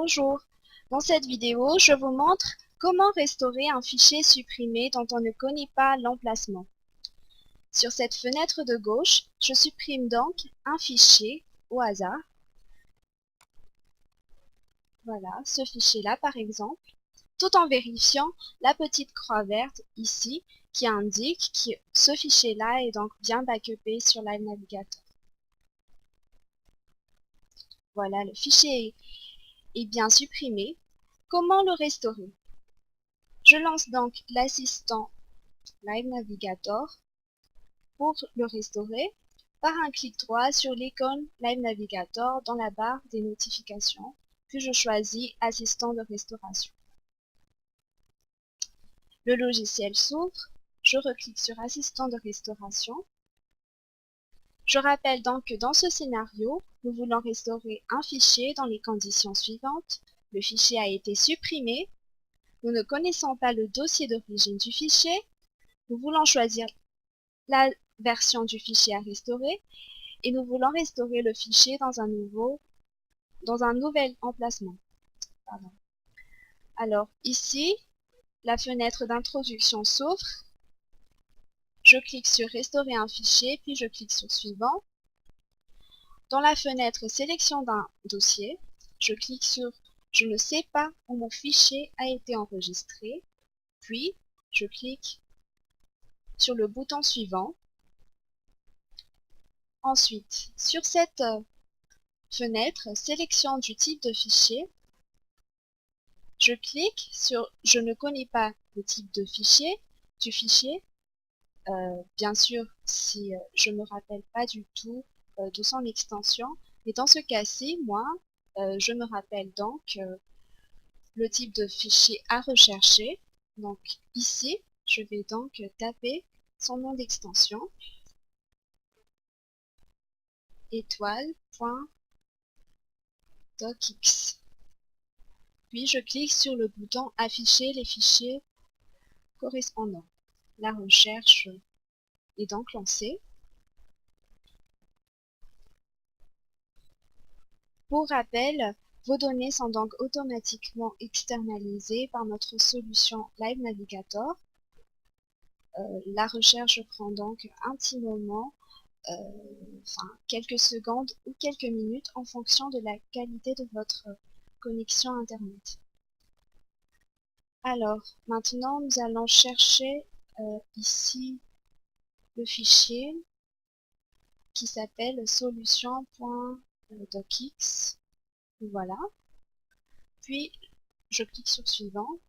Bonjour, dans cette vidéo, je vous montre comment restaurer un fichier supprimé dont on ne connaît pas l'emplacement. Sur cette fenêtre de gauche, je supprime donc un fichier au hasard. Voilà, ce fichier-là par exemple, tout en vérifiant la petite croix verte ici qui indique que ce fichier-là est donc bien backupé sur Live Navigator. Voilà, le fichier est bien supprimé. Comment le restaurer? Je lance donc l'assistant Live Navigator pour le restaurer par un clic droit sur l'icône Live Navigator dans la barre des notifications, puis je choisis Assistant de restauration. Le logiciel s'ouvre, je reclique sur Assistant de restauration. Je rappelle donc que dans ce scénario, nous voulons restaurer un fichier dans les conditions suivantes. Le fichier a été supprimé, nous ne connaissons pas le dossier d'origine du fichier, nous voulons choisir la version du fichier à restaurer et nous voulons restaurer le fichier dans un nouvel emplacement. Pardon. Alors ici, la fenêtre d'introduction s'ouvre. Je clique sur restaurer un fichier, puis je clique sur suivant. Dans la fenêtre sélection d'un dossier, je clique sur je ne sais pas où mon fichier a été enregistré, puis je clique sur le bouton suivant. Ensuite, sur cette fenêtre sélection du type de fichier, je clique sur je ne connais pas le type de fichier du fichier. Bien sûr, si je ne me rappelle pas du tout de son extension, mais dans ce cas-ci, moi, je me rappelle donc le type de fichier à rechercher. Donc ici, je vais donc taper son nom d'extension, étoile.docx. Puis je clique sur le bouton afficher les fichiers correspondants. La recherche est donc lancée. Pour rappel, vos données sont donc automatiquement externalisées par notre solution Live Navigator. La recherche prend donc un petit moment, quelques secondes ou quelques minutes en fonction de la qualité de votre connexion Internet. Alors, maintenant, nous allons chercher ici le fichier qui s'appelle solution.docx. Voilà. Puis, je clique sur suivant.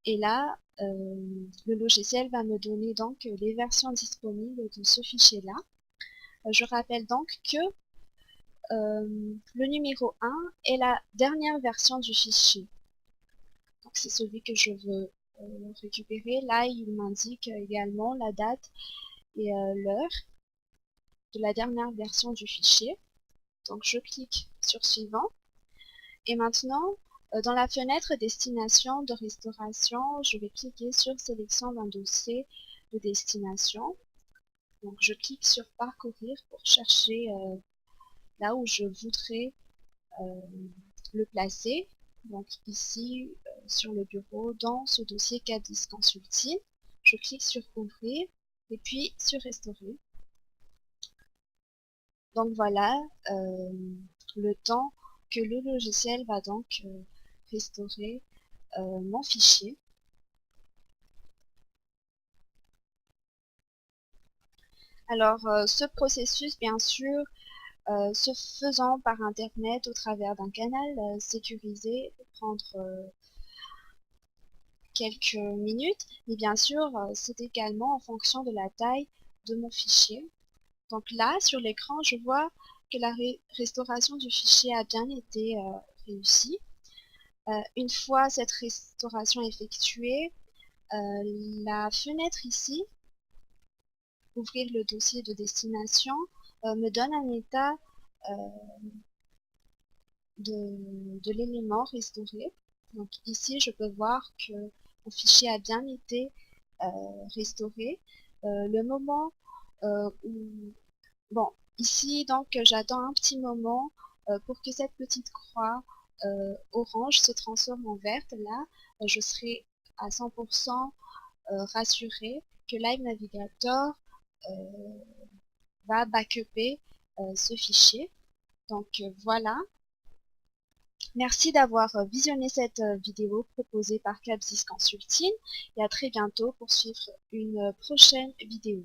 Et là, le logiciel va me donner donc les versions disponibles de ce fichier-là. Je rappelle donc que le numéro 1 est la dernière version du fichier. Donc c'est celui que je veux récupérer. Là, il m'indique également la date et l'heure de la dernière version du fichier. Donc je clique sur suivant. Et maintenant, dans la fenêtre destination de restauration, je vais cliquer sur sélection d'un dossier de destination. Donc je clique sur parcourir pour chercher là où je voudrais le placer. Donc ici, sur le bureau, dans ce dossier K10 Consulting, je clique sur ouvrir et puis sur restaurer. Donc voilà le temps que le logiciel va donc restaurer mon fichier. Alors ce processus, bien sûr, se faisant par Internet au travers d'un canal sécurisé peut prendre quelques minutes, mais bien sûr, c'est également en fonction de la taille de mon fichier. Donc là, sur l'écran, je vois que la restauration du fichier a bien été réussie. Une fois cette restauration effectuée, la fenêtre ici, ouvrir le dossier de destination, me donne un état de l'élément restauré. Donc ici, je peux voir que mon fichier a bien été restauré. Le moment où... Bon, ici, donc, j'attends un petit moment pour que cette petite croix orange se transforme en verte, là, je serai à 100% rassurée que Live Navigator va backuper ce fichier. Donc voilà. Merci d'avoir visionné cette vidéo proposée par Capsys Consulting et à très bientôt pour suivre une prochaine vidéo.